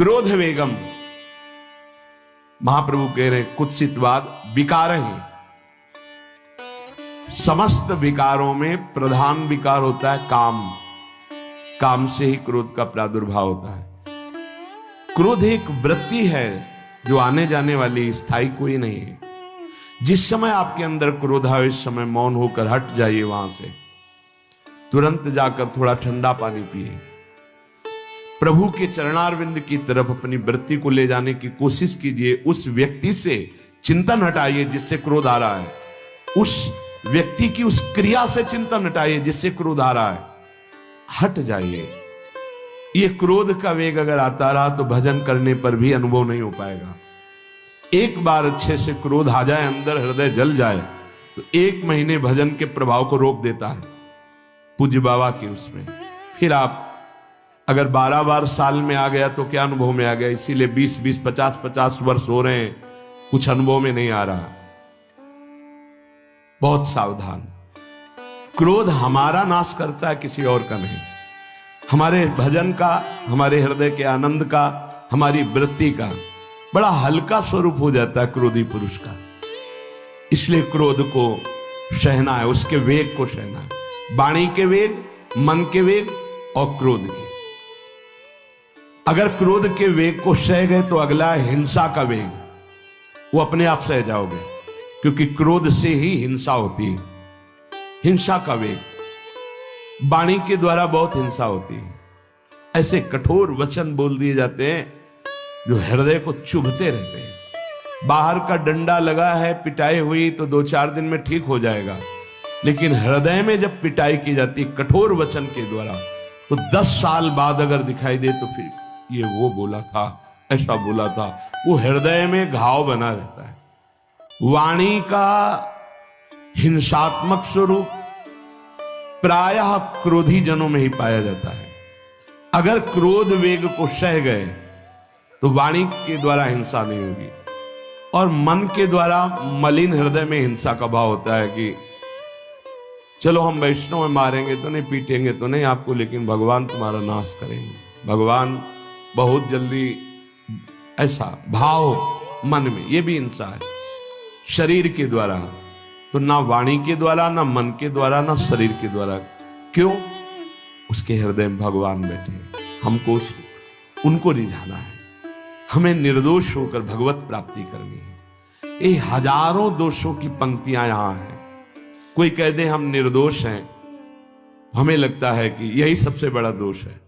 क्रोध वेगम, महाप्रभु कह रहे कुत्सितवाद विकार है। समस्त विकारों में प्रधान विकार होता है काम। काम से ही क्रोध का प्रादुर्भाव होता है। क्रोध एक वृत्ति है जो आने जाने वाली, स्थायी कोई नहीं है। जिस समय आपके अंदर क्रोध आए इस समय मौन होकर हट जाइए, वहां से तुरंत जाकर थोड़ा ठंडा पानी पिए, प्रभु के चरणारविंद की तरफ अपनी वृत्ति को ले जाने की कोशिश कीजिए। उस व्यक्ति से चिंतन हटाइए जिससे क्रोध आ रहा है, उस व्यक्ति की उस क्रिया से चिंतन हटाइए जिससे क्रोध आ रहा है, हट जाइए। ये क्रोध का वेग अगर आता रहा तो भजन करने पर भी अनुभव नहीं हो पाएगा। एक बार अच्छे से क्रोध आ जाए, अंदर हृदय जल जाए, तो 1 महीने भजन के प्रभाव को रोक देता है पूज्य बाबा के उसमें। फिर आप अगर 12 बार साल में आ गया तो क्या अनुभव में आ गया। इसीलिए 20-20, 50-50 वर्ष हो रहे हैं, कुछ अनुभव में नहीं आ रहा। बहुत सावधान। क्रोध हमारा नाश करता है, किसी और का नहीं। हमारे भजन का, हमारे हृदय के आनंद का, हमारी वृत्ति का बड़ा हल्का स्वरूप हो जाता है क्रोधी पुरुष का। इसलिए क्रोध को सहना है, उसके वेग को सहना है। वाणी के वेग, मन के वेग और क्रोध के। अगर क्रोध के वेग को सह गए तो अगला है हिंसा का वेग। वो अपने आप सह जाओगे, क्योंकि क्रोध से ही हिंसा होती है। हिंसा का वेग, वाणी के द्वारा बहुत हिंसा होती है। ऐसे कठोर वचन बोल दिए जाते हैं जो हृदय को चुभते रहते हैं। बाहर का डंडा लगा है, पिटाई हुई तो 2-4 दिन में ठीक हो जाएगा, लेकिन हृदय में जब पिटाई की जाती है कठोर वचन के द्वारा, तो 10 साल बाद अगर दिखाई दे तो फिर ये वो बोला था, ऐसा बोला था, वो हृदय में घाव बना रहता है। वाणी का हिंसात्मक स्वरूप प्रायः क्रोधी जनों में ही पाया जाता है। अगर क्रोध वेग को सह गए तो वाणी के द्वारा हिंसा नहीं होगी, और मन के द्वारा मलिन हृदय में हिंसा का भाव होता है कि चलो हम वैष्णव में मारेंगे तो नहीं, पीटेंगे तो नहीं आपको, लेकिन भगवान तुम्हारा नाश करेंगे। भगवान बहुत जल्दी, ऐसा भाव मन में, ये भी हिंसा है शरीर के द्वारा। तो ना वाणी के द्वारा, ना मन के द्वारा, ना शरीर के द्वारा। क्यों? उसके हृदय में भगवान बैठे, हमको उनको रिझाना है। हमें निर्दोष होकर भगवत प्राप्ति करनी है। ये हजारों दोषों की पंक्तियां यहां हैं। कोई कह दे हम निर्दोष हैं, हमें लगता है कि यही सबसे बड़ा दोष है।